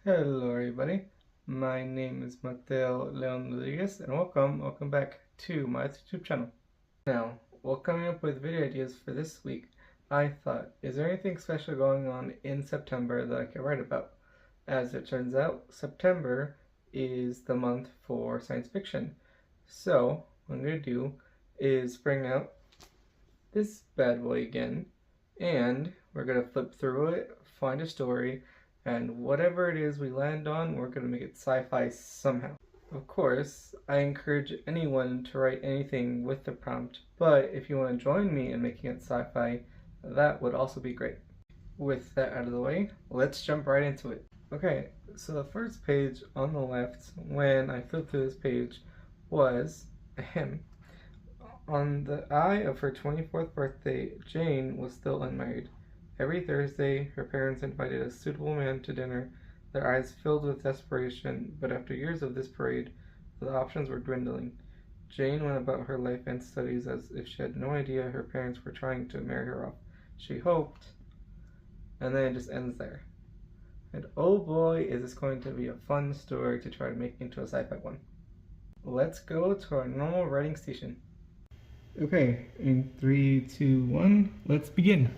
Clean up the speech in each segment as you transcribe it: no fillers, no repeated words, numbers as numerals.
Hello everybody, my name is Mateo Leon Rodriguez and welcome back to my YouTube channel. Now, while coming up with video ideas for this week, I thought, is there anything special going on in September that I could write about? As it turns out, September is the month for science fiction. So, what I'm going to do is bring out this bad boy again, and we're going to flip through it, find a story, and whatever it is we land on, we're going to make it sci-fi somehow. Of course, I encourage anyone to write anything with the prompt, but if you want to join me in making it sci-fi, that would also be great. With that out of the way, let's jump right into it. Okay, so the first page on the left, when I flipped through this page, was a hymn. On the eve of her 24th birthday, Jane was still unmarried. Every Thursday, her parents invited a suitable man to dinner, their eyes filled with desperation, but after years of this parade, the options were dwindling. Jane went about her life and studies as if she had no idea her parents were trying to marry her off. She hoped, and then it just ends there. And oh boy, is this going to be a fun story to try to make into a sci-fi one. Let's go to our normal writing station. Okay, in 3, 2, 1, let's begin.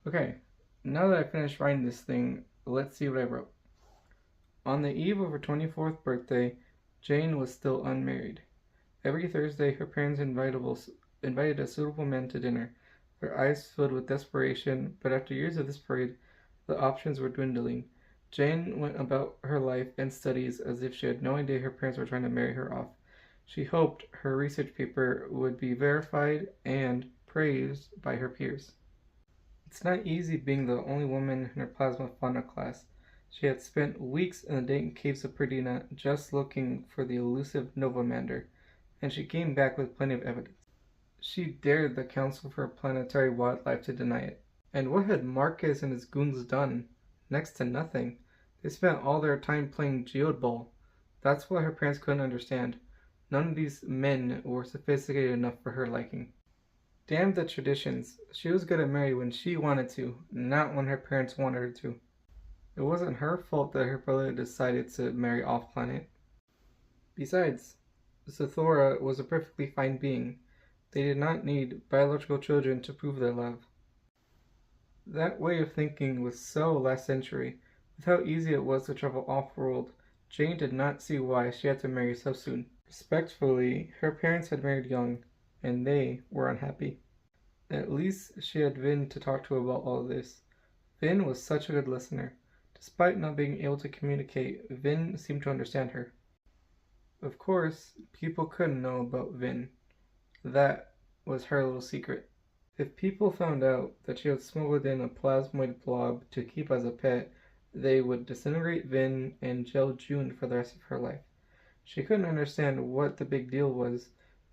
Okay, now that I finished writing this thing, let's see what I wrote. On the eve of her 24th birthday, Jane was still unmarried. Every Thursday, her parents invited a suitable man to dinner, their eyes filled with desperation, but after years of this parade, the options were dwindling. Jane went about her life and studies as if she had no idea her parents were trying to marry her off. She hoped her research paper would be verified and praised by her peers. It's not easy being the only woman in her plasma fauna class. She had spent weeks in the dank caves of Perdina just looking for the elusive Novamander, and she came back with plenty of evidence. She dared the Council for Planetary Wildlife to deny it. And what had Marcus and his goons done? Next to nothing. They spent all their time playing geodball. That's what her parents couldn't understand. None of these men were sophisticated enough for her liking. Damn the traditions. She was gonna marry when she wanted to, not when her parents wanted her to. It wasn't her fault that her brother decided to marry off-planet. Besides, Zathora was a perfectly fine being. They did not need biological children to prove their love. That way of thinking was so last century. With how easy it was to travel off-world, Jane did not see why she had to marry so soon. Respectfully, her parents had married young, and they were unhappy. At least she had Vin to talk to about all this. Vin was such a good listener. Despite not being able to communicate, Vin seemed to understand her. Of course, people couldn't know about Vin. That was her little secret. If people found out that she had smuggled in a plasmoid blob to keep as a pet, they would disintegrate Vin and jail June for the rest of her life. She couldn't understand what the big deal was.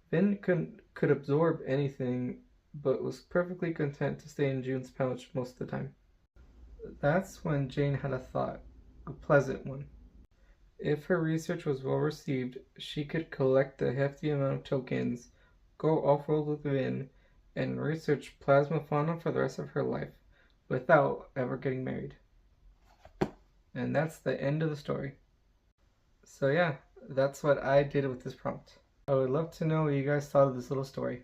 Vin could absorb anything, but was perfectly content to stay in June's pouch most of the time. That's when Jane had a thought, a pleasant one. If her research was well received, she could collect a hefty amount of tokens, go off-world with Vin, and research plasma fauna for the rest of her life, without ever getting married. And that's the end of the story. So yeah, that's what I did with this prompt. I would love to know what you guys thought of this little story.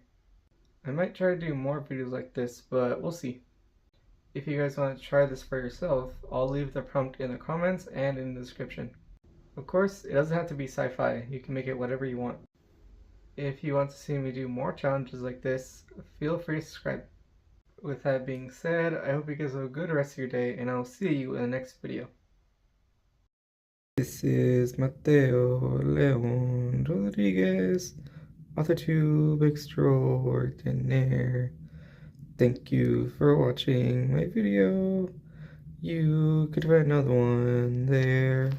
I might try to do more videos like this, but we'll see. If you guys want to try this for yourself, I'll leave the prompt in the comments and in the description. Of course, it doesn't have to be sci-fi, you can make it whatever you want. If you want to see me do more challenges like this, feel free to subscribe. With that being said, I hope you guys have a good rest of your day, and I'll see you in the next video. This is Mateo Leon Rodriguez, Authortube extraordinaire. Thank you for watching my video. You could find another one there.